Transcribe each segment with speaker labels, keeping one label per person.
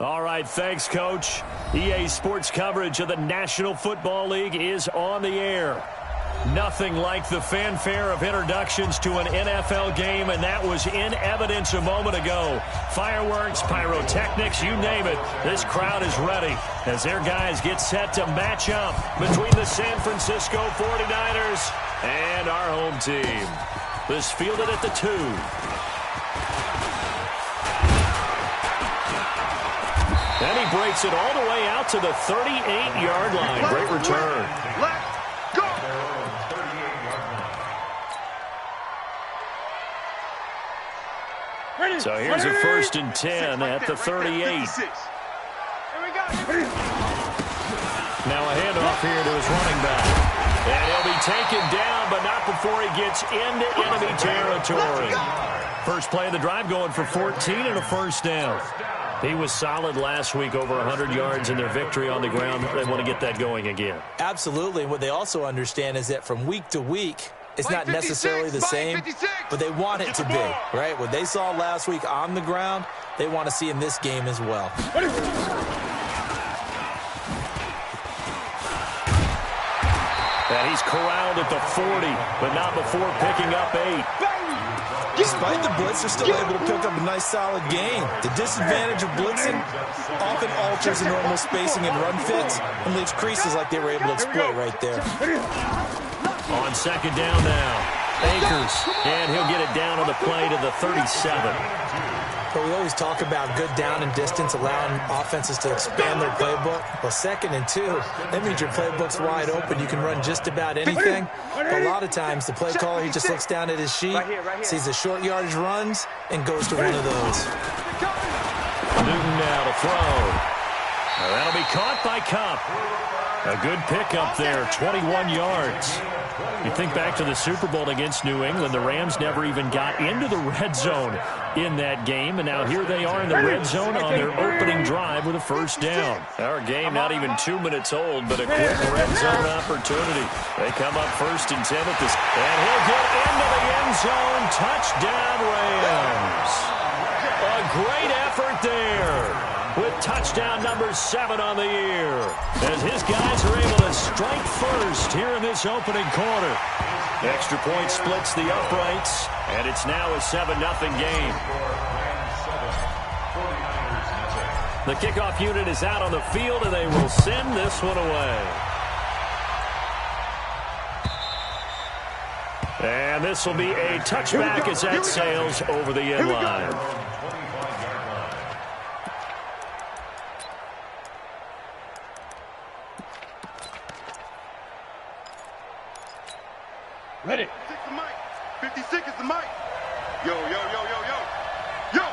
Speaker 1: All right, thanks, Coach. EA Sports coverage of the National Football League is on the air. Nothing like the fanfare of introductions to an NFL game, and that was in evidence a moment ago. Fireworks, pyrotechnics, you name it. This crowd is ready as their guys get set to match up between the San Francisco 49ers and our home team. This fielded at the 2. And he breaks it all the way out to the 38-yard line. Great return.
Speaker 2: Let's go.
Speaker 1: So here's a 1st and 10 at the 38. Now a handoff here to his running back. And he'll be taken down, but not before he gets into enemy territory. First play of the drive going for 14 and a 1st down. He was solid last week, over 100 yards in their victory on the ground. They want to get that going again.
Speaker 3: Absolutely. What they also understand is that from week to week, it's not necessarily the same, but they want it to be, right? What they saw last week on the ground, they want to see in this game as well.
Speaker 1: And he's corralled at the 40, but not before picking up 8.
Speaker 3: Despite the blitz, they're still able to pick up a nice, solid gain. The disadvantage of blitzing often alters the normal spacing and run fits and leaves creases like they were able to exploit right there.
Speaker 1: On 2nd down now, Akers, and he'll get it down on the play to the 37.
Speaker 3: But we always talk about good down and distance, allowing offenses to expand their playbook. Well, 2nd and 2, that means your playbook's wide open. You can run just about anything. But a lot of times, the play caller, he just looks down at his sheet, sees the short yardage runs, and goes to one of those.
Speaker 1: Newton now to throw. Now that'll be caught by Kupp. A good pickup there, 21 yards. You think back to the Super Bowl against New England, the Rams never even got into the red zone in that game, and now here they are in the red zone on their opening drive with a 1st down. Our game not even 2 minutes old, but a quick red zone opportunity. They come up 1st and 10 at this, and he'll get into the end zone. Touchdown, Rams. A great effort there, with touchdown number 7 on the year, as his guys are able to strike first here in this opening quarter. Extra point splits the uprights, and it's now a 7-0 game. The kickoff unit is out on the field, and they will send this one away. And this will be a touchback as that sails over the end line.
Speaker 2: Ready. 56 is the mic. Yo, yo, yo, yo, yo. Yo.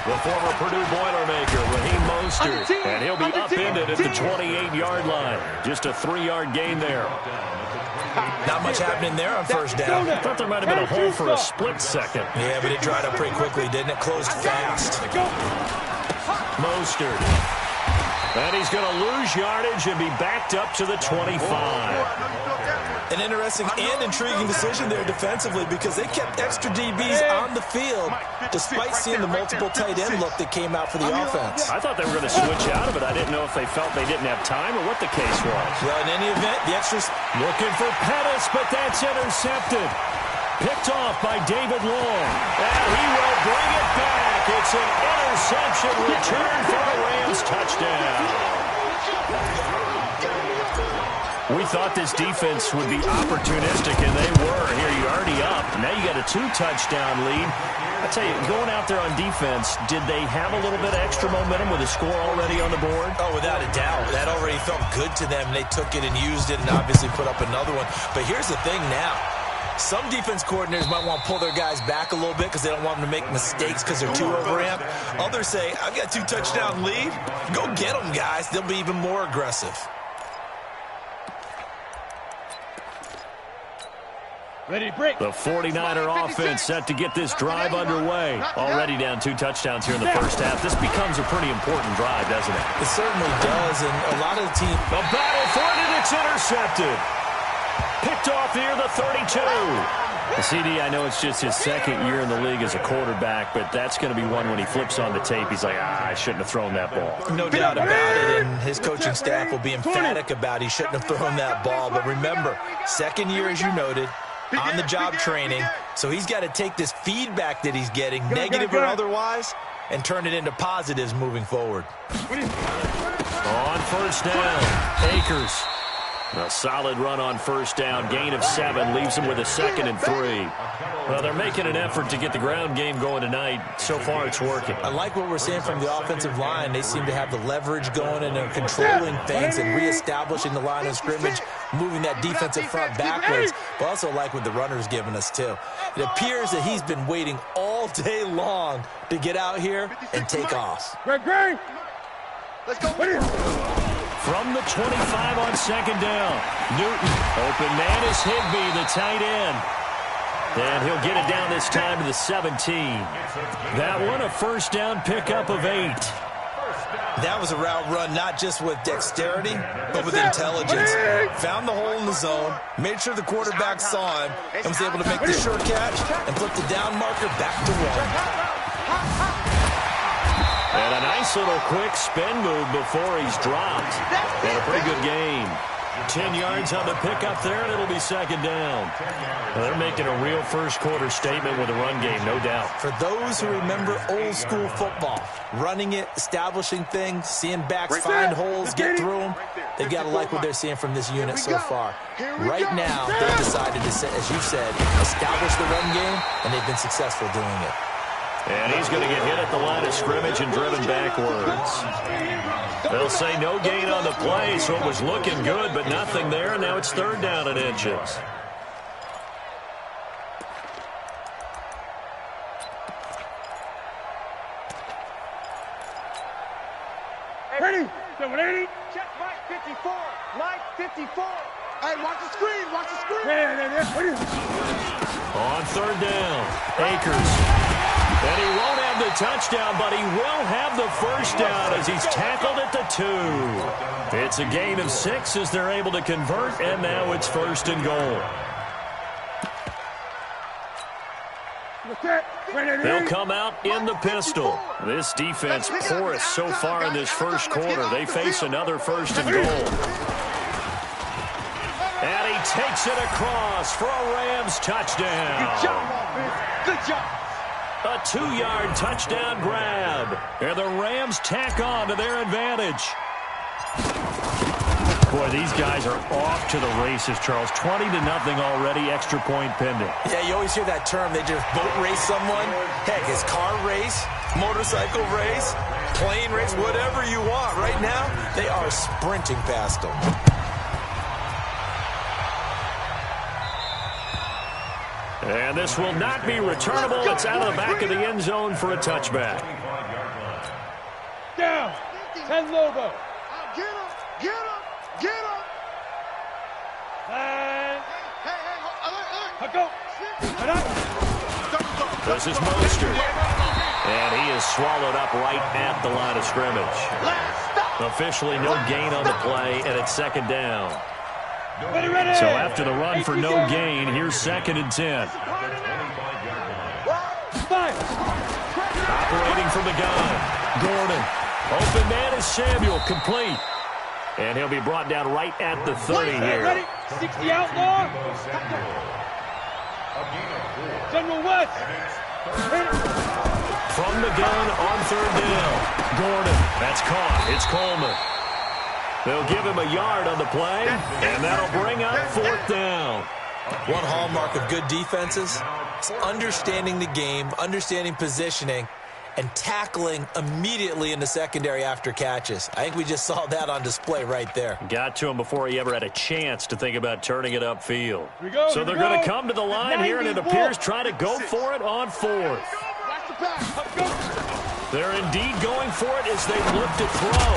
Speaker 1: The former Purdue Boilermaker, Raheem Mostert, and he'll be upended at the 28-yard line. Just a 3-yard gain there.
Speaker 3: Not much happening there on 1st down.
Speaker 1: I thought there might have been a hole for a split second.
Speaker 3: Yeah, but it dried up pretty quickly, didn't it? Closed fast.
Speaker 1: Mostert. And he's going to lose yardage and be backed up to the 25.
Speaker 3: An interesting and intriguing decision there defensively, because they kept extra DBs on the field despite seeing the multiple tight end look that came out for the offense.
Speaker 1: I thought they were going to switch out of it. I didn't know if they felt they didn't have time or what the case was.
Speaker 3: Well, in any event, the extras
Speaker 1: looking for Pettis, but that's intercepted. Picked off by David Long. And he will bring it back. It's an interception return for a Rams touchdown. We thought this defense would be opportunistic, and they were. Here, you're already up. Now you got a 2-touchdown lead. I tell you, going out there on defense, did they have a little bit of extra momentum with a score already on the board?
Speaker 3: Oh, without a doubt. That already felt good to them. They took it and used it and obviously put up another one. But here's the thing now. Some defense coordinators might want to pull their guys back a little bit because they don't want them to make mistakes because they're too overamped. Others say, I've got a 2-touchdown lead. Go get them, guys. They'll be even more aggressive.
Speaker 2: Ready to break.
Speaker 1: The 49er offense set to get this drive underway. Already down 2 touchdowns here in the first half. This becomes a pretty important drive, doesn't it?
Speaker 3: It certainly does, and a lot of the team...
Speaker 1: The battle for it, and it's intercepted. Picked picked off near the 32. The CD, I know it's just his second year in the league as a quarterback, but that's going to be one when he flips on the tape. He's like, I shouldn't have thrown that ball.
Speaker 3: No doubt about it, and his coaching staff will be emphatic about he shouldn't have thrown that ball. But remember, second year, as you noted, on-the-job training, so he's got to take this feedback that he's getting, negative or otherwise, and turn it into positives moving forward.
Speaker 1: On first down, Akers. A solid run on first down. Gain of 7 leaves him with a 2nd and 3. Well, they're making an effort to get the ground game going tonight. So far, it's working.
Speaker 3: I like what we're seeing from the offensive line. They seem to have the leverage going, and they're controlling things and reestablishing the line of scrimmage, moving that defensive front backwards. But also like what the runner's giving us, too. It appears that he's been waiting all day long to get out here and take off.
Speaker 2: Greg! Let's go.
Speaker 1: From the 25 on second down. Newton. Open man is Higbee, the tight end. And he'll get it down this time to the 17. That one a first down pickup of 8.
Speaker 3: That was a route run not just with dexterity, but with intelligence. Found the hole in the zone, made sure the quarterback saw him, and was able to make the sure catch and flip the down marker back to 1.
Speaker 1: And a nice little quick spin move before he's dropped. And a pretty good game. 10 yards on the pickup there, and it'll be second down. Well, they're making a real first-quarter statement with a run game, no doubt.
Speaker 3: For those who remember old-school football, running it, establishing things, seeing backs find holes, get through them, they've got to like what they're seeing from this unit so far. Right now, they've decided to, as you said, establish the run game, and they've been successful doing it.
Speaker 1: And he's going to get hit at the line of scrimmage and driven backwards. They'll say no gain on the play, so it was looking good, but nothing there, and now it's third down and inches.
Speaker 2: Ready? 780. Check Mike 54. Mike 54. Hey, watch the screen. Watch the screen.
Speaker 1: On third down, Akers. And he won't have the touchdown, but he will have the first down as he's tackled at the 2. It's a gain of 6 as they're able to convert, and now it's first and goal. They'll come out in the pistol. This defense porous so far in this first quarter. They face another first and goal. And he takes it across for a Rams touchdown.
Speaker 2: Good job. Good job.
Speaker 1: A 2-yard touchdown grab. And the Rams tack on to their advantage. Boy, these guys are off to the races, Charles. 20-0 already, extra point pending.
Speaker 3: Yeah, you always hear that term. They just boat race someone. Heck, it's car race, motorcycle race, plane race, whatever you want. Right now, they are sprinting past them.
Speaker 1: And this will not be returnable. It's out of the back of the end zone for a touchback.
Speaker 2: Down. 10 logo. Get him. Get him. Get him. Hey, go.
Speaker 1: This is Mostert. And he is swallowed up right at the line of scrimmage. Officially no gain on the play, and it's second down. So after the run for no gain, here's 2nd and 10. Operating from the gun. Gordon. Open man is Samuel. Complete. And he'll be brought down right at the 30 here.
Speaker 2: 60 outlaw. General West.
Speaker 1: From the gun on third down. Gordon. That's caught. It's Coleman. They'll give him a yard on the play, and that'll bring up 4th down.
Speaker 3: One hallmark of good defenses is understanding the game, understanding positioning, and tackling immediately in the secondary after catches. I think we just saw that on display right there.
Speaker 1: Got to him before he ever had a chance to think about turning it upfield. So they're
Speaker 2: go.
Speaker 1: going to come to the line here, and it appears trying to go for it on 4th. They're indeed going for it as they look to throw.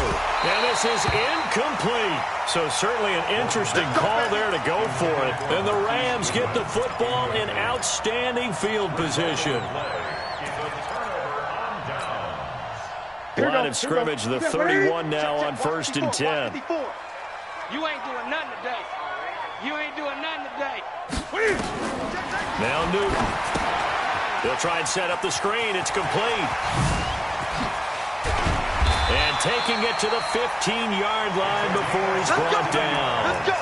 Speaker 1: And this is incomplete. So certainly an interesting call there to go for it. And the Rams get the football in outstanding field position. Line of scrimmage, the 31 now on 1st and 10.
Speaker 2: You ain't doing nothing today. You ain't doing nothing today.
Speaker 1: Now Newton. They'll try and set up the screen. It's complete. And taking it to the 15-yard line before he's brought down.
Speaker 2: Let's go.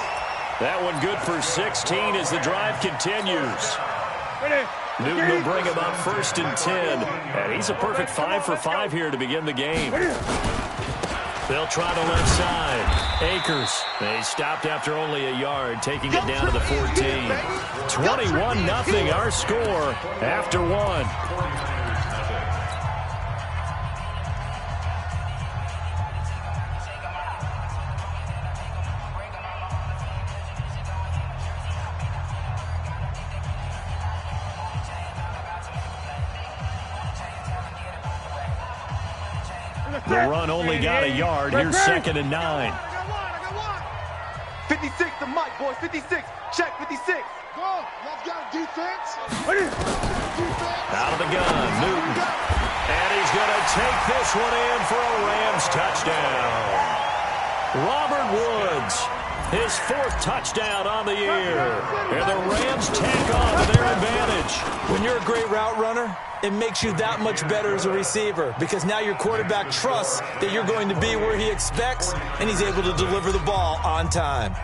Speaker 1: That one good for 16 as the drive continues. Newton will bring him up 1st and 10. And he's a perfect 5 for 5 here to begin the game. They'll try the left side. Akers. They stopped after only a yard, taking it down to the 14. 21-0 our score after one. The run only got a yard. Here's 2nd and 9.
Speaker 2: 56 to Mike, boys. 56. Check 56. Go. Let's go. Defense.
Speaker 1: Out of the gun, Newton. And he's going to take this one in for a Rams touchdown. Robert Woods, his 4th touchdown on the year. And the Rams tack on to their advantage.
Speaker 3: When you're a great route runner, it makes you that much better as a receiver because now your quarterback trusts that you're going to be where he expects, and he's able to deliver the ball on time.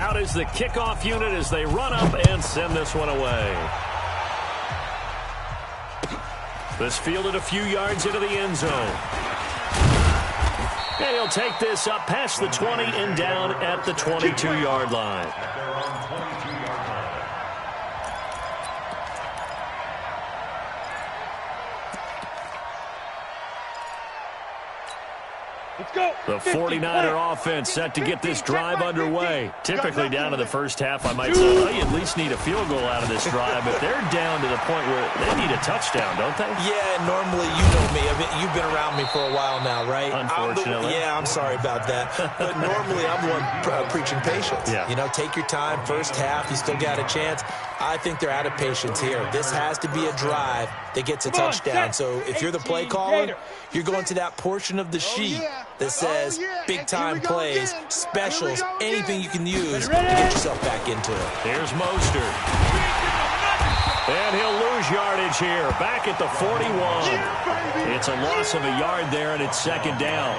Speaker 1: Out is the kickoff unit as they run up and send this one away. This fielded a few yards into the end zone. And he'll take this up past the 20 and down at the 22-yard line. The 49er offense set to get this drive underway. Typically down to the first half, I might say, well, you at least need a field goal out of this drive, but they're down to the point where they need a touchdown, don't they?
Speaker 3: Yeah, normally, you know me. I mean, you've been around me for a while now, right?
Speaker 1: Unfortunately.
Speaker 3: I'm sorry about that. But normally, I'm the one preaching patience.
Speaker 1: Yeah.
Speaker 3: You know, take your time. First half, you still got a chance. I think they're out of patience here. This has to be a drive that gets a touchdown. So if you're the play caller, you're going to that portion of the sheet that says big-time plays, specials, anything you can use to get yourself back into it.
Speaker 1: Here's Mostert. And he'll lose yardage here, back at the 41. It's a loss of a yard there, and it's 2nd down.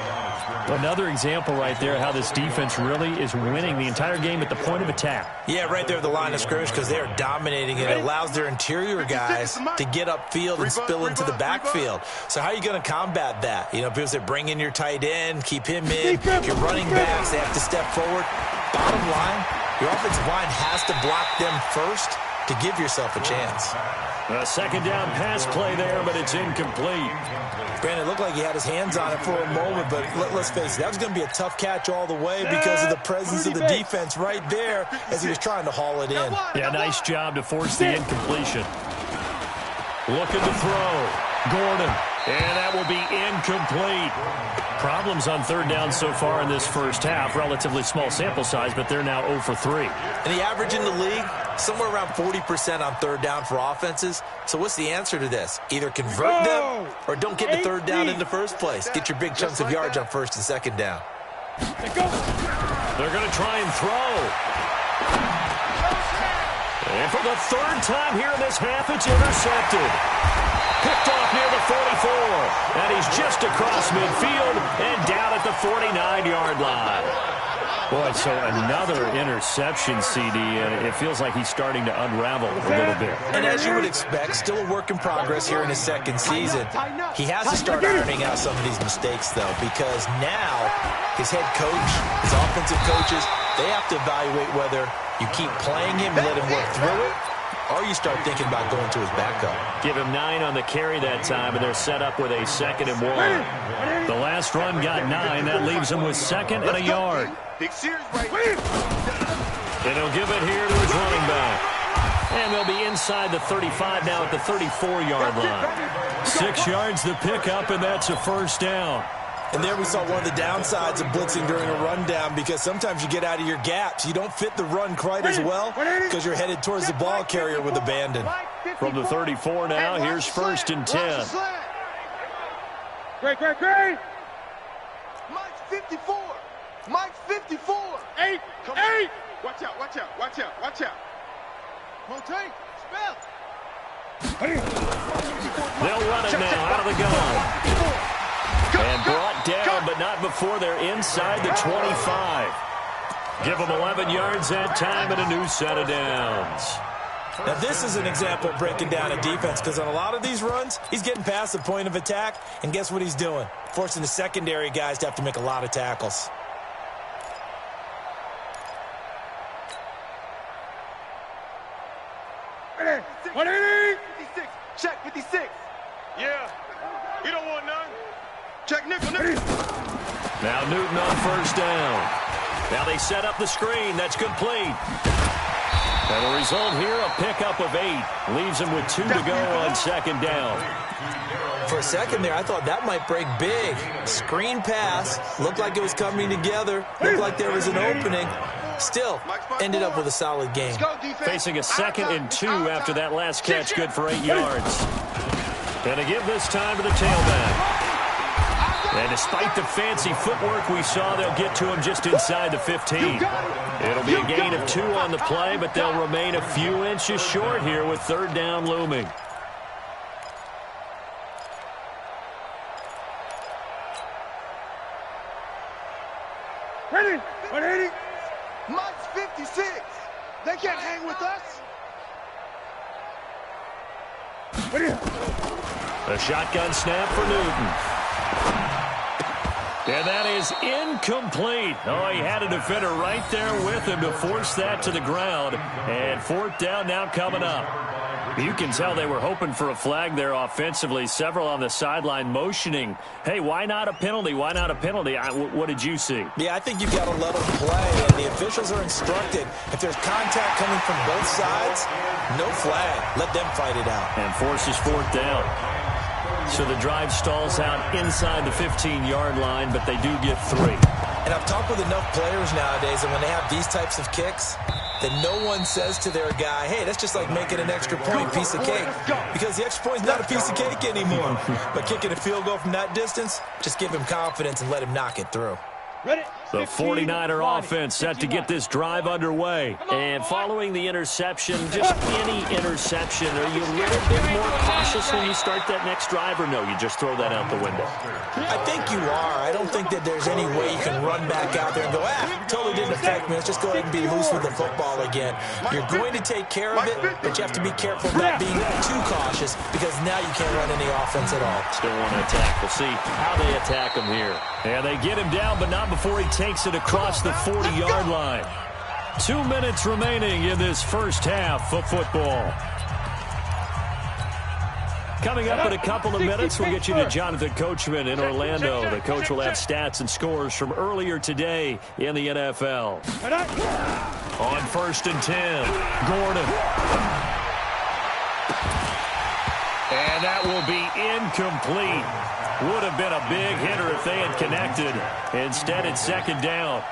Speaker 1: Another example right there how this defense really is winning the entire game at the point of attack.
Speaker 3: Yeah, right there at the line of scrimmage because they're dominating it. It allows their interior guys to get upfield and spill into the backfield. So how are you going to combat that? You know, because they bring in your tight end, keep him in. Your running backs, they have to step forward. Bottom line, your offensive line has to block them first to give yourself a chance.
Speaker 1: A 2nd down pass play there, but it's incomplete.
Speaker 3: Brandon, it looked like he had his hands on it for a moment, but let's face it, that was going to be a tough catch all the way because of the presence of the defense right there as he was trying to haul it in.
Speaker 1: Yeah, nice job to force the incompletion. Looking to throw. Gordon. And that will be incomplete. Problems on 3rd down so far in this first half. Relatively small sample size, but they're now 0 for 3.
Speaker 3: And the average in the league, somewhere around 40% on 3rd down for offenses. So what's the answer to this? Either convert them or don't get to 3rd down in the first place. Get your big chunks of yards on 1st and 2nd down.
Speaker 1: They're going to try and throw. And for the 3rd time here in this half, it's intercepted. Picked off near the 44. And he's just across midfield and down at the 49-yard line. Boy, so another interception, CD, and it feels like he's starting to unravel a little bit.
Speaker 3: And as you would expect, still a work in progress here in his 2nd season. He has to start ironing out some of these mistakes, though, because now his head coach, his offensive coaches, they have to evaluate whether you keep playing him and let him work through it, or you start thinking about going to his backup.
Speaker 1: Give him 9 on the carry that time, and they're set up with a 2nd and 1. The last run got 9. That leaves him with 2nd and a yard.
Speaker 2: Big series right here.
Speaker 1: And he'll give it here to his running back. And they'll be inside the 35 now at the 34-yard line. 6 yards to pick up, and that's a 1st down.
Speaker 3: And there we saw one of the downsides of blitzing during a rundown because sometimes you get out of your gaps. You don't fit the run quite as well because you're headed towards the ball carrier with abandon.
Speaker 1: From the 34 now, here's 1st and 10.
Speaker 2: Great. Mike 54. Mike 54. 8. Come 8. On. Watch out, watch out, watch out, watch out. Rotate. Spell.
Speaker 1: They'll run it now out of the gun. And brought down, but not before they're inside the 25. Give them 11 yards that time and a new set of downs.
Speaker 3: Now, this is an example of breaking down a defense, because on a lot of these runs, he's getting past the point of attack, and guess what he's doing? Forcing the secondary guys to have to make a lot of tackles.
Speaker 2: Ready. 56. Check 56. Yeah. You don't want none. Check nickel.
Speaker 1: Now Newton on first down. Now they set up the screen. That's complete. And the result here, a pickup of 8. Leaves them with 2 to go on second down.
Speaker 3: For a second there, I thought that might break big. Screen pass. Looked like it was coming together. Looked like there was an opening. Still, ended up with a solid game.
Speaker 1: Facing a 2nd and 2 after that last catch, good for 8 yards. And to give this time to the tailback. And despite the fancy footwork we saw, they'll get to him just inside the 15. It'll be a gain of 2 on the play, but they'll remain a few inches short here with third down looming.
Speaker 2: Ready? 180. Mike's 56. They can't hang with us.
Speaker 1: A shotgun snap for Newton. And that is incomplete. Oh, he had a defender right there with him to force that to the ground. And fourth down now coming up. You can tell they were hoping for a flag there offensively. Several on the sideline motioning. Hey, why not a penalty? Why not a penalty? What did you see?
Speaker 3: Yeah, I think you've got to let them play. And the officials are instructed, if there's contact coming from both sides, no flag. Let them fight it out.
Speaker 1: And forces fourth down. So the drive stalls out inside the 15-yard line, but they do get 3.
Speaker 3: And I've talked with enough players nowadays, and when they have these types of kicks, that no one says to their guy, hey, that's just like making an extra point, piece of cake. Because the extra point is not a piece of cake anymore. But kicking a field goal from that distance, just give him confidence and let him knock it through.
Speaker 1: The 49er offense set to get this drive underway. And following the interception, just any interception, are you a little bit more cautious when you start that next drive, or no, you just throw that out the window?
Speaker 3: I think you are. I don't think that there's any way you can run back out there and go, totally didn't affect me. Let's just go ahead and be loose with the football again. You're going to take care of it, but you have to be careful not being too cautious, because now you can't run any offense at all.
Speaker 1: Still want to attack. We'll see how they attack him here. And they get him down, but not before he takes it across the 40-yard line. 2 minutes remaining in this first half of football. Coming up in a couple of minutes, we'll get you to Jonathan Coachman in Orlando. The coach will have stats and scores from earlier today in the NFL. On 1st and 10, Gordon. And that will be incomplete. Would have been a big hitter if they had connected. Instead, it's second down.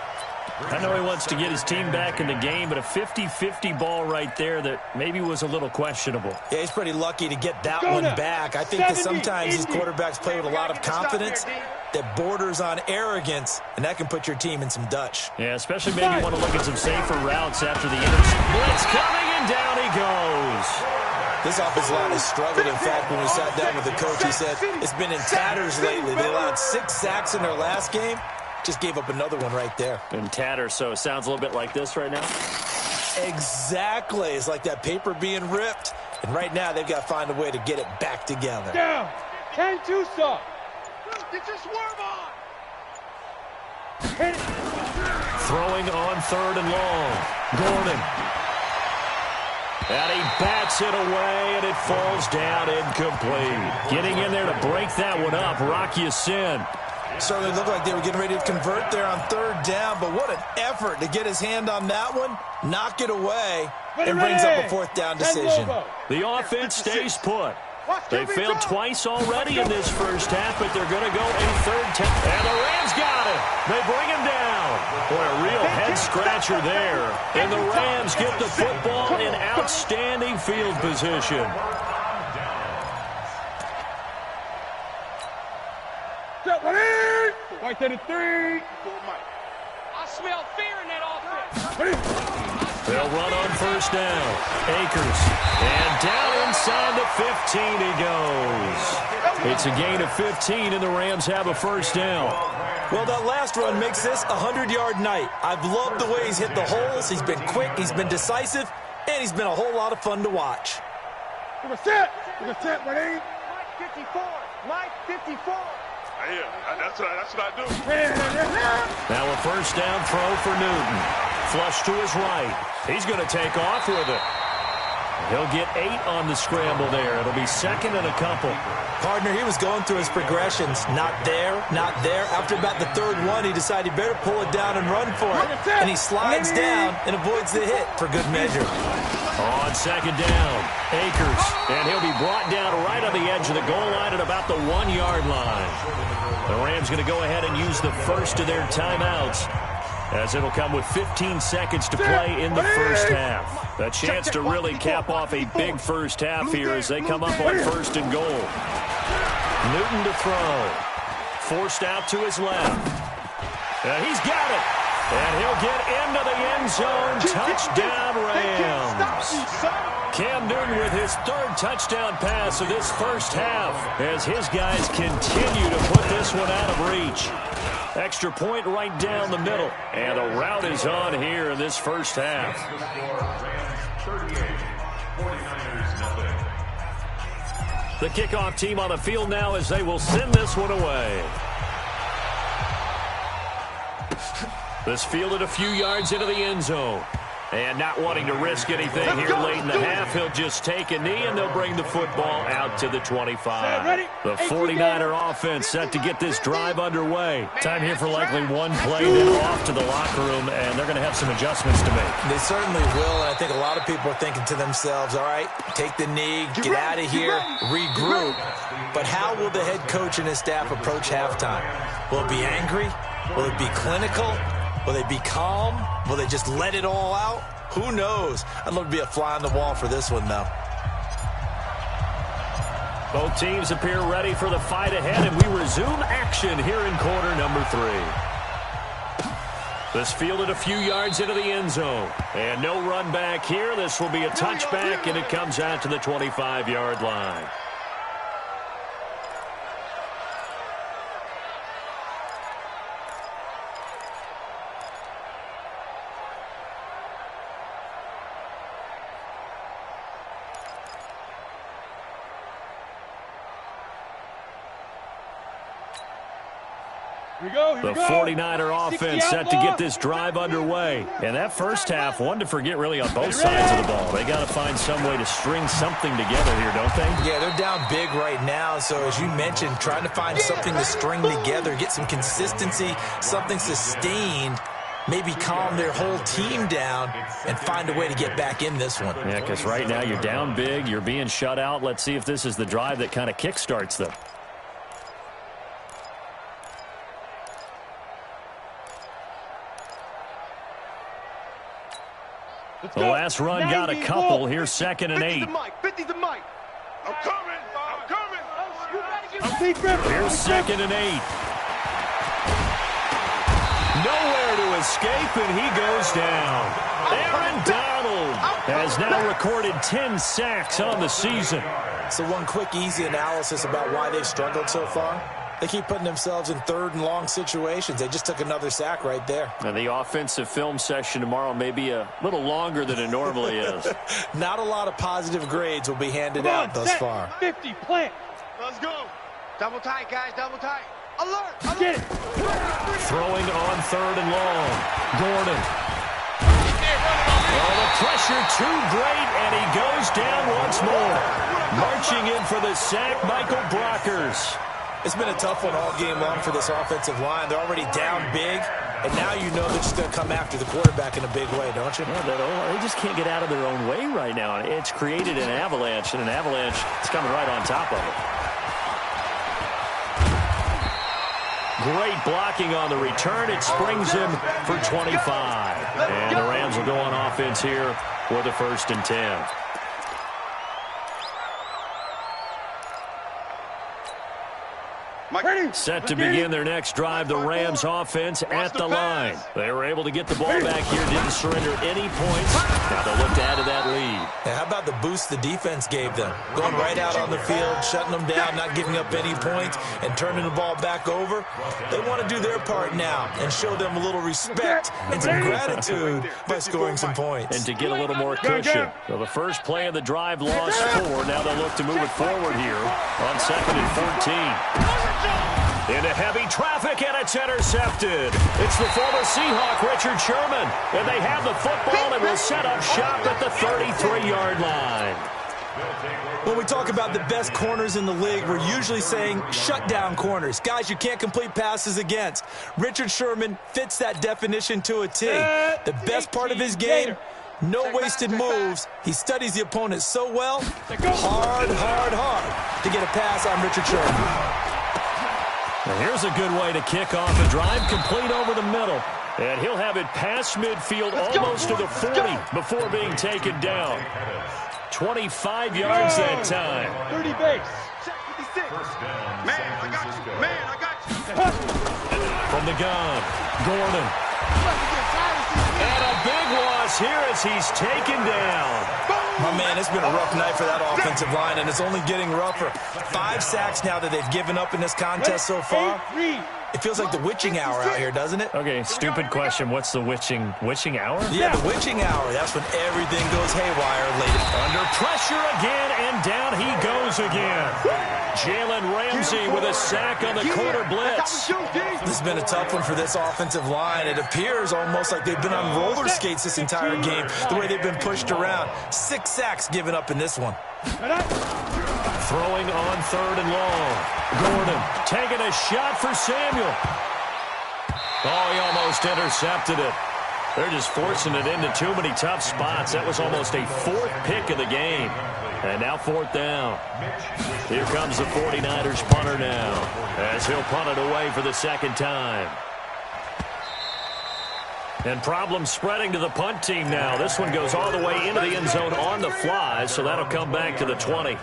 Speaker 1: I know he wants to get his team back in the game, but a 50-50 ball right there that maybe was a little questionable.
Speaker 3: Yeah, he's pretty lucky to get that one back. I think that sometimes these quarterbacks play with a lot of confidence that borders on arrogance, and that can put your team in some Dutch.
Speaker 1: Yeah, especially maybe you want to look at some safer routes after the interception. Blitz coming, and down he goes.
Speaker 3: This offensive line has struggled. In fact, when we sat down with the coach, he said it's been in tatters lately. They allowed 6 sacks in their last game. Just gave up another one right there.
Speaker 1: In tatters, so it sounds a little bit like this right now?
Speaker 3: Exactly. It's like that paper being ripped. And right now, they've got to find a way to get it back together.
Speaker 2: Down. 10-2 stop. Get your swerve on.
Speaker 1: Throwing on 3rd and long. Gordon. And he bats it away, and it falls down incomplete. Getting in there to break that one up, Rocky Sin.
Speaker 3: Certainly looked like they were getting ready to convert there on 3rd down, but what an effort to get his hand on that one, knock it away, and brings up a 4th down decision.
Speaker 1: The offense stays put. They failed twice already in this first half, but they're going to go a 3rd time. And the Rams got it. They bring him down. Boy, a real head-scratcher there. And the Rams get the football in outstanding field position.
Speaker 2: White to the 3. smell fear in that offense.
Speaker 1: They'll run on first down. Akers. And down inside the 15 he goes. It's a gain of 15, and the Rams have a first down.
Speaker 3: Well, that last run makes this a 100-yard night. I've loved the way he's hit the holes. He's been quick, he's been decisive, and he's been a whole lot of fun to watch.
Speaker 2: We're going to set. We're going to set, buddy. Mike 54. Mike 54.
Speaker 4: Yeah, that's what I do.
Speaker 1: Now a first down throw for Newton. Flush to his right. He's going to take off with it. He'll get 8 on the scramble there. It'll be second and a couple.
Speaker 3: Partner, he was going through his progressions. Not there, not there. After about the third one, he decided he better pull it down and run for it. And he slides down and avoids the hit for good measure.
Speaker 1: On second down, Akers. And he'll be brought down right on the edge of the goal line at about the 1-yard line. The Rams going to go ahead and use the first of their timeouts, as it'll come with 15 seconds to play in the first half. A chance to really cap off a big first half here as they come up on first and goal. Newton to throw. Forced out to his left. He's got it. And he'll get into the end zone. Touchdown, Rams. Cam Newton with his third touchdown pass of this first half as his guys continue to put this one out of reach. Extra point right down the middle. And the route is on here in this first half. The kickoff team on the field now as they will send this one away. This fielded a few yards into the end zone. And not wanting to risk anything here late in the half, he'll just take a knee, and they'll bring the football out to the 25. The 49er offense set to get this drive underway. Time here for likely one play, then off to the locker room, and they're going to have some adjustments to make.
Speaker 3: They certainly will, and I think a lot of people are thinking to themselves, all right, take the knee, get out of here, regroup. But how will the head coach and his staff approach halftime? Will it be angry? Will it be clinical? Will they be calm? Will they just let it all out? Who knows? I'd love to be a fly on the wall for this one, though.
Speaker 1: Both teams appear ready for the fight ahead, and we resume action here in quarter number 3. This fielded a few yards into the end zone. And no run back here. This will be a touchback, and it comes out to the 25-yard line. The 49er offense set to get this drive underway. And that first half, one to forget really on both sides of the ball. They got to find some way to string something together here, don't they?
Speaker 3: Yeah, they're down big right now. So as you mentioned, trying to find something to string together, get some consistency, something sustained, maybe calm their whole team down and find a way to get back in this one.
Speaker 1: Yeah, because right now you're down big, you're being shut out. Let's see if this is the drive that kind of kickstarts them. The last run got a couple. Here's second and 8.
Speaker 2: 50 to Mike.
Speaker 4: I'm coming.
Speaker 1: Here's second and 8. Nowhere to escape, and he goes down. Aaron Donald has now recorded 10 sacks on the season.
Speaker 3: So one quick, easy analysis about why they've struggled so far. They keep putting themselves in third and long situations. They just took another sack right there.
Speaker 1: And the offensive film session tomorrow may be a little longer than it normally is.
Speaker 3: Not a lot of positive grades will be handed out thus far.
Speaker 2: 50, plant.
Speaker 4: Let's go.
Speaker 2: Double tight, guys, double tight. Alert!
Speaker 1: Get it. Throwing on third and long. Gordon. Oh, the pressure too great, and he goes down once more. Marching in for the sack, Michael Brockers.
Speaker 3: It's been a tough one all game long for this offensive line. They're already down big, and now you know they're just going to come after the quarterback in a big way, don't you?
Speaker 1: Yeah, they just can't get out of their own way right now. It's created an avalanche, and an avalanche is coming right on top of it. Great blocking on the return. It springs him for 25. And the Rams will go on offense here for the 1st and 10. Set to begin their next drive, the Rams offense at the line. They were able to get the ball back here, didn't surrender any points. Now they'll look to add to that lead.
Speaker 3: How about the boost the defense gave them? Going right out on the field, shutting them down, not giving up any points, and turning the ball back over. They want to do their part now and show them a little respect and some gratitude by scoring some points.
Speaker 1: And to get a little more cushion. So the first play of the drive lost 4. Now they'll look to move it forward here on 2nd and 14. Into heavy traffic, and it's intercepted. It's the former Seahawk, Richard Sherman. And they have the football and will set up shop at the 33-yard line.
Speaker 3: When we talk about the best corners in the league, we're usually saying shutdown corners. Guys you can't complete passes against. Richard Sherman fits that definition to a T. The best part of his game, no wasted moves. He studies the opponent so well. Hard to get a pass on Richard Sherman.
Speaker 1: And here's a good way to kick off the drive, complete over the middle. And he'll have it past midfield almost to the 40 before being taken down. 25 yards that time.
Speaker 2: 30 base. Check 56. Man, I got you. Man, I got you.
Speaker 1: From the gun, Gordon. And a big loss here as he's taken down.
Speaker 3: My man, it's been a rough night for that offensive line, and it's only getting rougher. 5 sacks now that they've given up in this contest so far. It feels like the witching hour out here, doesn't it?
Speaker 1: Okay, stupid question. What's the witching hour?
Speaker 3: Yeah, the witching hour. That's when everything goes haywire late.
Speaker 1: Under pressure again, and down he goes again. Jalen Ramsey with a sack on the corner blitz.
Speaker 3: This has been a tough one for this offensive line. It appears almost like they've been on roller skates this entire game, the way they've been pushed around. 6 sacks given up in this one.
Speaker 1: Throwing on 3rd and long. Gordon taking a shot for Samuel. Oh, he almost intercepted it. They're just forcing it into too many tough spots. That was almost a 4th pick of the game. And now 4th down. Here comes the 49ers punter now, as he'll punt it away for the 2nd time. And problems spreading to the punt team now. This one goes all the way into the end zone on the fly, so that'll come back to the 20.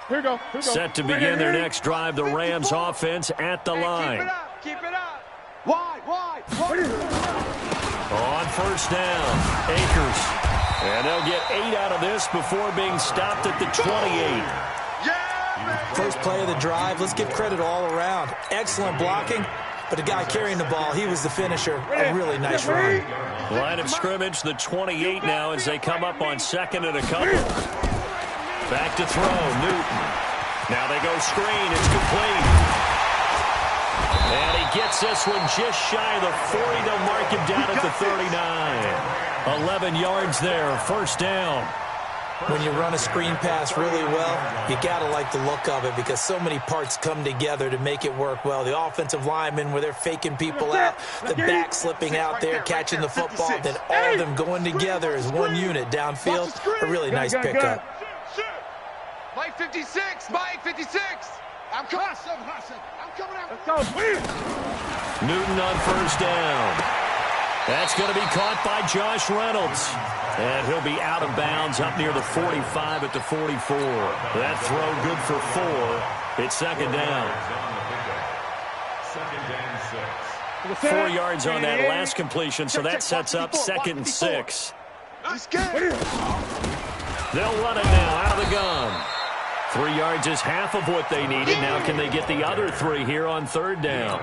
Speaker 2: Here we go.
Speaker 1: Set to begin their next drive, the Rams offense at the line.
Speaker 2: Keep it up. Wide.
Speaker 1: On 1st down, Akers. And they'll get 8 out of this before being stopped at the 28.
Speaker 3: First play of the drive, let's give credit all around. Excellent blocking, but the guy carrying the ball, he was the finisher. A really nice run.
Speaker 1: Line of scrimmage, the 28 now as they come up on 2nd and a couple. Back to throw, Newton. Now they go screen, it's complete. And he gets this one just shy of the 40. They'll mark him down at the 39. 11 yards there, 1st down.
Speaker 3: When you run a screen pass really well, you got to like the look of it because so many parts come together to make it work well. The offensive linemen, where they're faking people out, the back slipping out there, catching the football, then all of them going together as one unit downfield. A really nice pickup.
Speaker 2: Mike 56. I'm coming out. Let's go.
Speaker 1: Newton on 1st down. That's going to be caught by Josh Reynolds. And he'll be out of bounds up near the 45 at the 44. That throw good for 4. It's 2nd down. 4 yards on that last completion, so that sets up 2nd and 6. They'll run it now out of the gun. 3 yards is half of what they needed. Now can they get the other 3 here on 3rd down?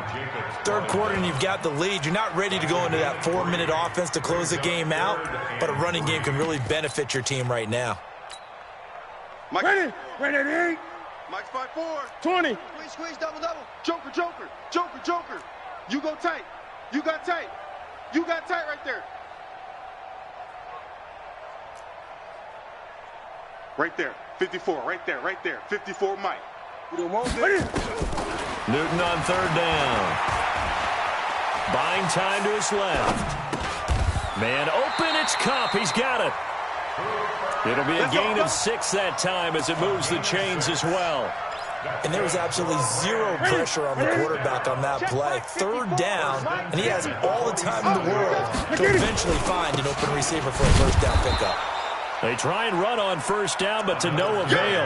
Speaker 3: 3rd quarter and you've got the lead. You're not ready to go into that 4-minute offense to close the game out, but a running game can really benefit your team right now.
Speaker 2: Mike. Ready, 8. Mike's 5-4. 20. Squeeze, double. Joker. You go tight. You got tight right there. Right there. 54, right there. 54, Mike.
Speaker 1: Newton on 3rd down. Buying time to his left. Man open, it's Cup. He's got it. It'll be a gain of 6 that time as it moves the chains as well.
Speaker 3: And there was absolutely zero pressure on the quarterback on that play. 3rd down, and he has all the time in the world to eventually find an open receiver for a 1st down pickup.
Speaker 1: They try and run on first down, but to no avail.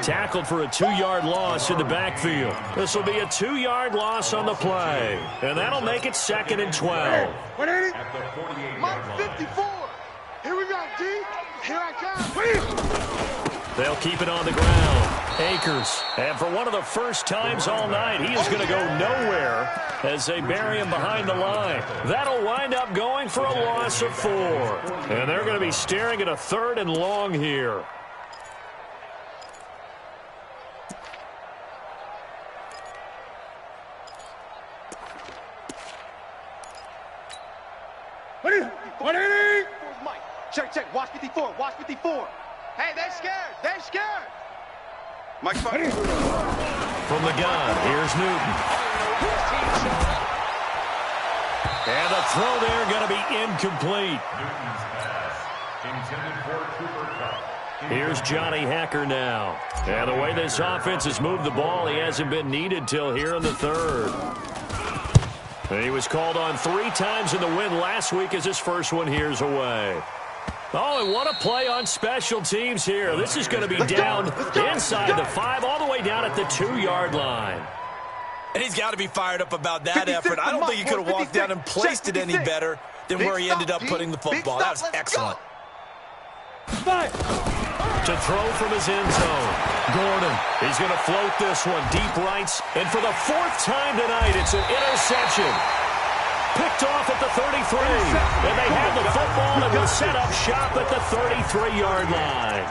Speaker 1: Tackled for a 2-yard loss in the backfield. This will be a 2-yard loss on the play. And that'll make it 2nd and 12.
Speaker 2: Mike 54. Here we go, D. Here I come.
Speaker 1: They'll keep it on the ground. Akers. And for one of the first times all night, he is going to go nowhere as they bury him behind the line. That'll wind up going for a loss of 4. And they're going to be staring at a 3rd and long here.
Speaker 2: What is it? Mike. Check. Watch 54. Watch 54. Hey, they're scared. They're scared. Mike,
Speaker 1: from the gun, here's Newton. And the throw there going to be incomplete. Here's Johnny Hacker now. And the way this offense has moved the ball, he hasn't been needed till here in the 3rd. And he was called on 3 times in the win last week as his first one here's away. Oh, and what a play on special teams here. This is going to be down inside the 5, all the way down at the 2-yard line.
Speaker 3: And he's got to be fired up about that effort. I don't think he could have walked down and placed it any better than where he ended up putting the football. That was excellent.
Speaker 1: To throw from his end zone. Gordon, he's going to float this one deep right. And for the 4th time tonight, it's an interception. Picked off at the 33. And they have the football and will set up shop at the 33-yard line.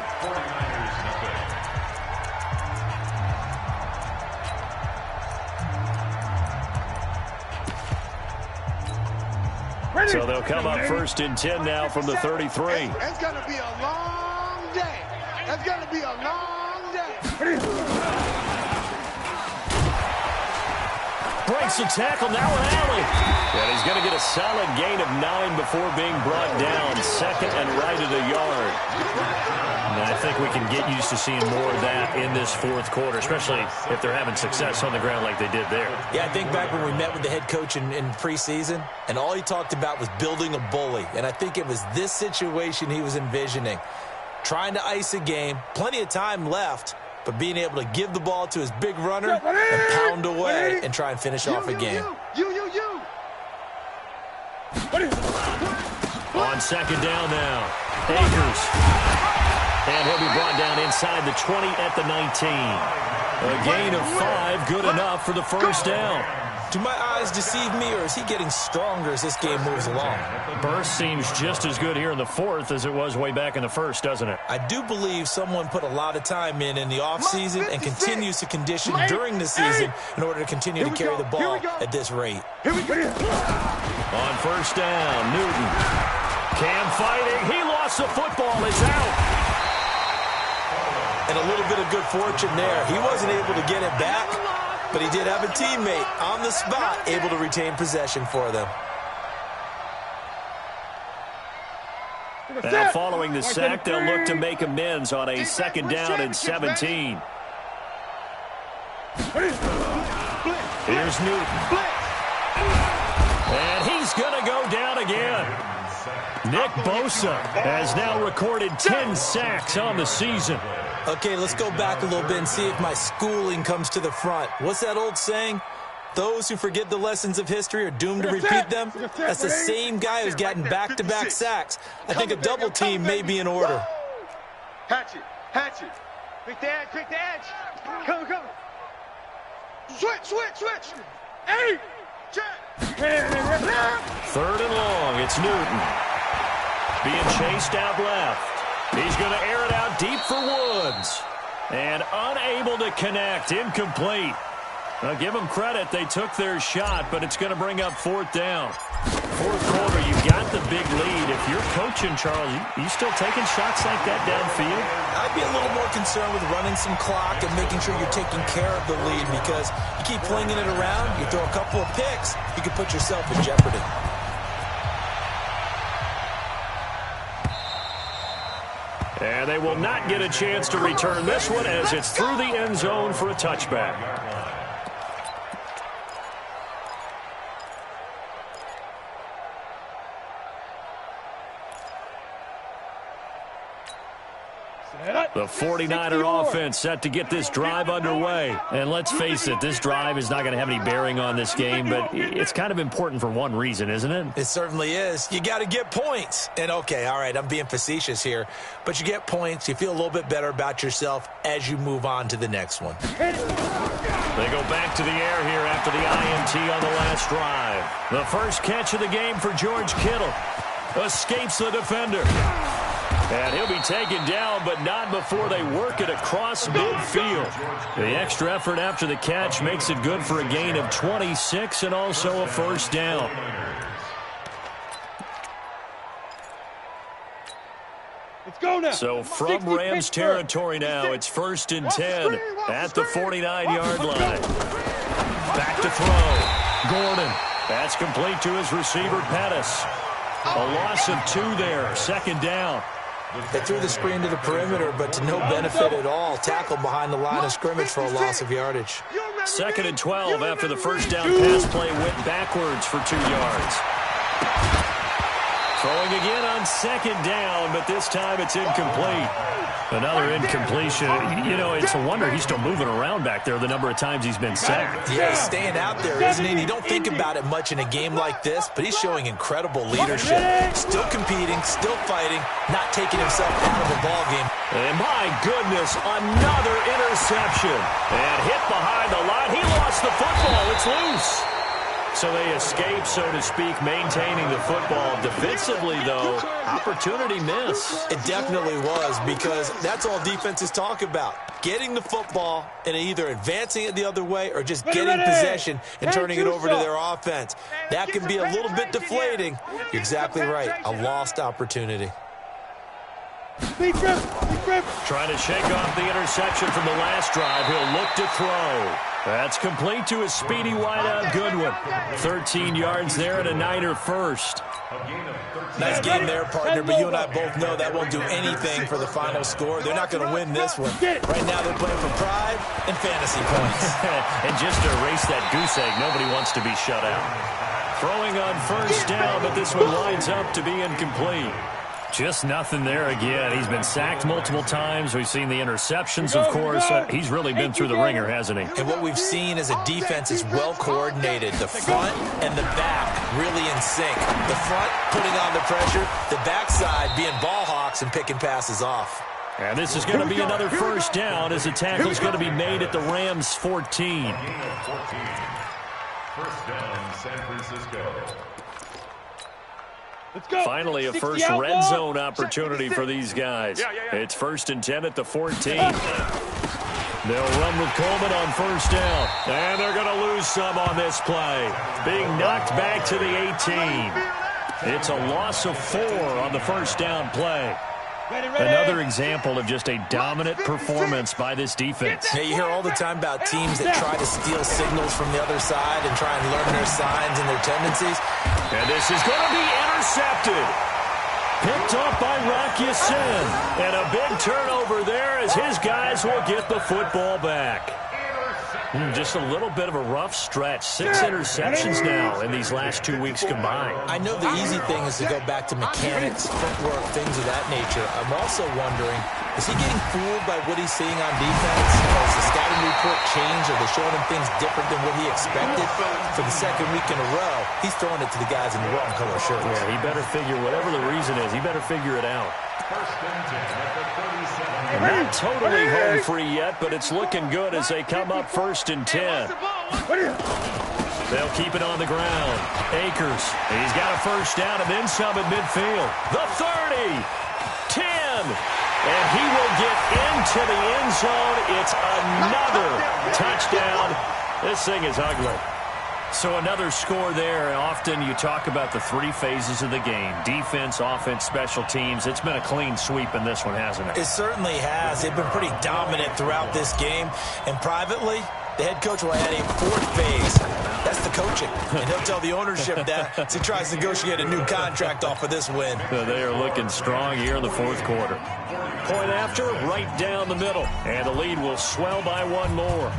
Speaker 1: So they'll come up 1st and 10 now from the 33.
Speaker 2: It's going to be a long day. It's going to be a long day.
Speaker 1: Breaks the tackle, now an alley. And he's going to get a solid gain of 9 before being brought down. 2nd and right at a yard. And I think we can get used to seeing more of that in this 4th quarter, especially if they're having success on the ground like they did there.
Speaker 3: Yeah, I think back when we met with the head coach in preseason, and all he talked about was building a bully. And I think it was this situation he was envisioning. Trying to ice a game, plenty of time left, but being able to give the ball to his big runner and pound away and try and finish off a game.
Speaker 1: On 2nd down now, Akers. And he'll be brought down inside the 20 at the 19. A gain of 5, good enough for the 1st down.
Speaker 3: Do my eyes deceive me, or is he getting stronger as this game moves along?
Speaker 1: Burst seems just as good here in the 4th as it was way back in the 1st, doesn't it?
Speaker 3: I do believe someone put a lot of time in the offseason and continues to condition during the season in order to continue to carry the ball at this rate.
Speaker 1: On 1st down, Newton. Cam fighting. He lost the football. It's out.
Speaker 3: And a little bit of good fortune there. He wasn't able to get it back, but he did have a teammate on the spot able to retain possession for them.
Speaker 1: Now following the sack, they'll look to make amends on a 2nd down and 17. Here's Newton. And he's going to go down again. Nick Bosa has now recorded 10 sacks on the season.
Speaker 3: Okay, let's go back a little bit and see if my schooling comes to the front. What's that old saying? Those who forget the lessons of history are doomed to repeat them. That's the same guy who's gotten back-to-back sacks. I think a double team may be in order.
Speaker 2: Hatchet. Pick the edge. Come. Switch. Hey! Check.
Speaker 1: 3rd and long, it's Newton. Being chased out left. He's going to air it out deep for Woods. And unable to connect. Incomplete. Now, give them credit. They took their shot, but it's going to bring up 4th down. 4th quarter, you've got the big lead. If you're coaching, Charles, you still taking shots like that downfield?
Speaker 3: I'd be a little more concerned with running some clock and making sure you're taking care of the lead, because you keep flinging it around, you throw a couple of picks, you can put yourself in jeopardy.
Speaker 1: And they will not get a chance to return this one as it's through the end zone for a touchback. The 49er offense set to get this drive underway. And let's face it, this drive is not going to have any bearing on this game, but it's kind of important for one reason, isn't it?
Speaker 3: It certainly is. You got to get points. And, okay, all right, I'm being facetious here, but you get points, you feel a little bit better about yourself as you move on to the next one.
Speaker 1: They go back to the air here after the INT on the last drive. The first catch of the game for George Kittle. Escapes the defender. And he'll be taken down, but not before they work it across midfield. The extra effort after the catch makes it good for a gain of 26 and also a first down.
Speaker 2: Let's go now.
Speaker 1: So from Rams territory now, it's 1st and 10 at the 49-yard line. Back to throw. Gordon. That's complete to his receiver, Pettis. A loss of 2 there, 2nd down.
Speaker 3: They threw the screen to the perimeter, but to no benefit at all. Tackled behind the line of scrimmage for a loss of yardage.
Speaker 1: 2nd and 12 after the first down pass play went backwards for 2 yards. Throwing again on 2nd down, but this time it's incomplete. Another incompletion. You know, it's a wonder he's still moving around back there the number of times he's been sacked.
Speaker 3: Yeah, he's staying out there, isn't he? You don't think about it much in a game like this, but he's showing incredible leadership. Still competing, still fighting, not taking himself out of the ball game.
Speaker 1: And my goodness, another interception. And hit behind the line. He lost the football. It's loose. So they escape, so to speak, maintaining the football. Defensively, though, opportunity miss.
Speaker 3: It definitely was, because that's all defenses talk about. Getting the football and either advancing it the other way or just getting possession and turning it over to their offense. That can be a little bit deflating. You're exactly right. A lost opportunity.
Speaker 1: Trying to shake off the interception from the last drive. He'll look to throw. That's complete to his speedy wideout Goodwin. 13 yards there and a Niner first.
Speaker 3: Nice game there, partner, but you and I both know that won't do anything for the final score. They're not going to win this one. Right now they're playing for pride and fantasy points.
Speaker 1: And just to erase that goose egg, nobody wants to be shut out. Throwing on first down, but this one lines up to be incomplete. Just nothing there again. He's been sacked multiple times. We've seen the interceptions, of course. He's really been through the ringer, hasn't he?
Speaker 3: And what we've seen is a defense is well coordinated. The front and the back really in sync. The front putting on the pressure. The backside being ball hawks and picking passes off.
Speaker 1: And this is going to be another first down as the tackle's going to be made at the Rams' 14.
Speaker 5: First down, San Francisco.
Speaker 1: Finally, a first red zone opportunity for these guys. It's 1st and 10 at the 14. They'll run with Coleman on first down. And they're going to lose some on this play. Being knocked back to the 18. It's a loss of 4 on the first down play. Another example of just a dominant performance by this defense.
Speaker 3: Yeah, you hear all the time about teams that try to steal signals from the other side and try and learn their signs and their tendencies.
Speaker 1: And this is going to be intercepted. Picked off by Rocky Sin. And a big turnover there as his guys will get the football back. Just a little bit of a rough stretch. 6 interceptions now in these last 2 weeks combined.
Speaker 3: I know the easy thing is to go back to mechanics, footwork, things of that nature. I'm also wondering, is he getting fooled by what he's seeing on defense? Has the scouting report changed? Are they showing him things different than what he expected? For the second week in a row, he's throwing it to the guys in the wrong color shirts.
Speaker 1: Yeah, he better figure, whatever the reason is, he better figure it out. Not totally home free yet, but it's looking good as they come up 1st and 10. They'll keep it on the ground. Akers, he's got a first down and then some at midfield. The 30, 10, and he will get into the end zone. It's another touchdown. This thing is ugly. So another score there. Often you talk about the 3 phases of the game. Defense, offense, special teams. It's been a clean sweep in this one, hasn't it?
Speaker 3: It certainly has. They've been pretty dominant throughout this game. And privately, the head coach will add a 4th phase. That's the coaching. And he'll tell the ownership that as he tries to negotiate a new contract off of this win.
Speaker 1: They are looking strong here in the 4th quarter. Point after, right down the middle. And the lead will swell by 1 more.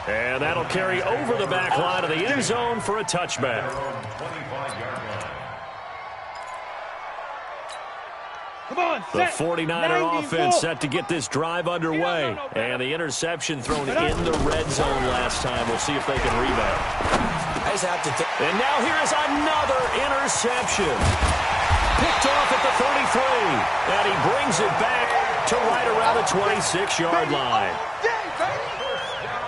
Speaker 1: And that'll carry over the back line of the end zone for a touchback. The 49er offense set to get this drive underway. And the interception thrown in the red zone last time. We'll see if they can rebound.
Speaker 3: I just have to
Speaker 1: and now here is another interception. Picked off at the 33. And he brings it back to right around the 26-yard line.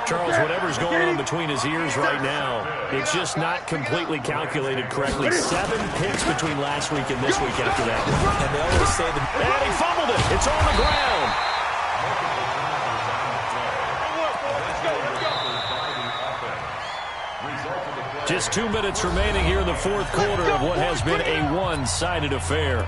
Speaker 1: Charles, whatever's going on between his ears right now, it's just not completely calculated correctly. 7 picks between last week and this week after that.
Speaker 3: And they always say that.
Speaker 1: And he fumbled it. It's on the ground. Just 2 minutes remaining here in the fourth quarter of what has been a one-sided affair.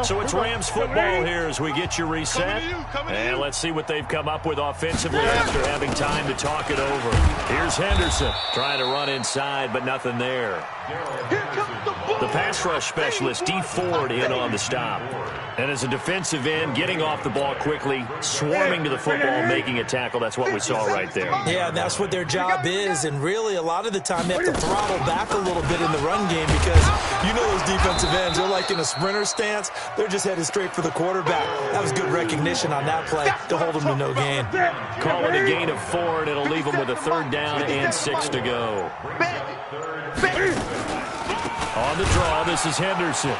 Speaker 1: So it's Rams football here as we get you reset. And let's see what they've come up with offensively after having time to talk it over. Here's Henderson trying to run inside, but nothing there. The pass rush specialist, D. Ford, in on the stop. And as a defensive end, getting off the ball quickly, swarming to the football, making a tackle. That's what we saw right there.
Speaker 3: Yeah, that's what their job is. And really, a lot of the time, they have to throttle back a little bit in the run game because you know those defensive ends, they're like in a sprinter stance. They're just headed straight for the quarterback. That was good recognition on that play to hold them to no gain.
Speaker 1: Call it a gain of 4, and it'll leave them with a 3rd down and 6 to go. On the draw, this is Henderson.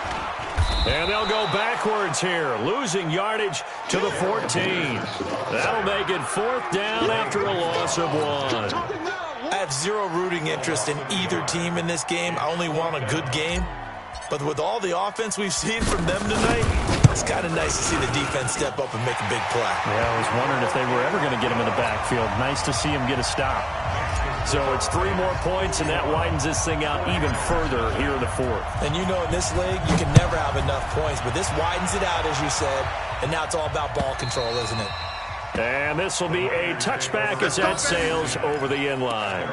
Speaker 1: And they'll go backwards here, losing yardage to the 14. That'll make it 4th down after a loss of 1.
Speaker 3: I have zero rooting interest in either team in this game. I only want a good game. But with all the offense we've seen from them tonight, it's kind of nice to see the defense step up and make a big play.
Speaker 1: Yeah, I was wondering if they were ever going to get him in the backfield. Nice to see him get a stop. So it's 3 more points, and that widens this thing out even further here in the 4th.
Speaker 3: And you know in this league, you can never have enough points, but this widens it out, as you said, and now it's all about ball control, isn't it?
Speaker 1: And this will be a touchback as that sails over the end line.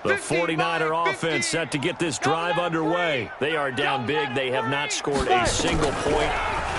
Speaker 1: The 49er offense set to get this drive underway. They are down big. They have not scored a single point.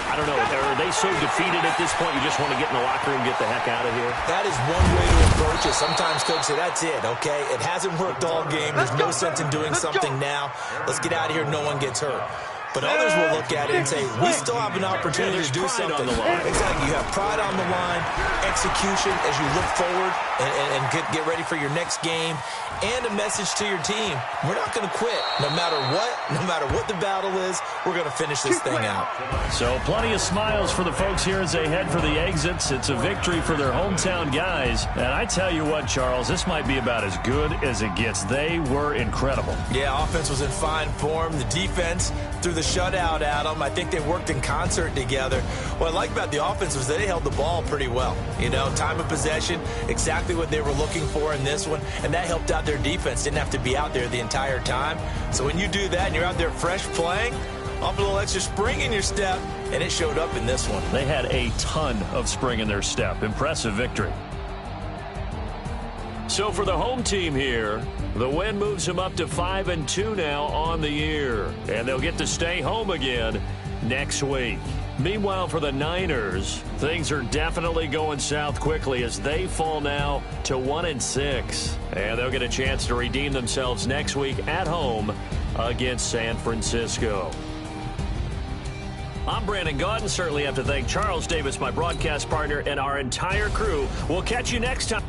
Speaker 1: I don't know. Are they so defeated at this point you just want to get in the locker room and get the heck out of here?
Speaker 3: That is one way to approach it. Sometimes coaches say, that's it, okay? It hasn't worked all game. There's no sense in doing something now. Let's get out of here. No one gets hurt. But others will look at it and say, we still have an opportunity to do something.
Speaker 1: On the line.
Speaker 3: Exactly. You have pride on the line, execution as you look forward and get ready for your next game, and a message to your team. We're not going to quit. No matter what the battle is, we're going to finish this thing out.
Speaker 1: So plenty of smiles for the folks here as they head for the exits. It's a victory for their hometown guys. And I tell you what, Charles, this might be about as good as it gets. They were incredible.
Speaker 3: Yeah, offense was in fine form. The defense threw the shutout at them. I think they worked in concert together. What I like about the offense was they held the ball pretty well. You know, time of possession, exactly what they were looking for in this one, and that helped out their defense. Didn't have to be out there the entire time. So when you do that and you're out there fresh playing, off a little extra spring in your step, and it showed up in this one.
Speaker 1: They had a ton of spring in their step. Impressive victory. So for the home team here, the win moves them up to 5-2 now on the year. And they'll get to stay home again next week. Meanwhile, for the Niners, things are definitely going south quickly as they fall now to 1-6. And they'll get a chance to redeem themselves next week at home against San Francisco. I'm Brandon Gaudin. Certainly have to thank Charles Davis, my broadcast partner, and our entire crew. We'll catch you next time.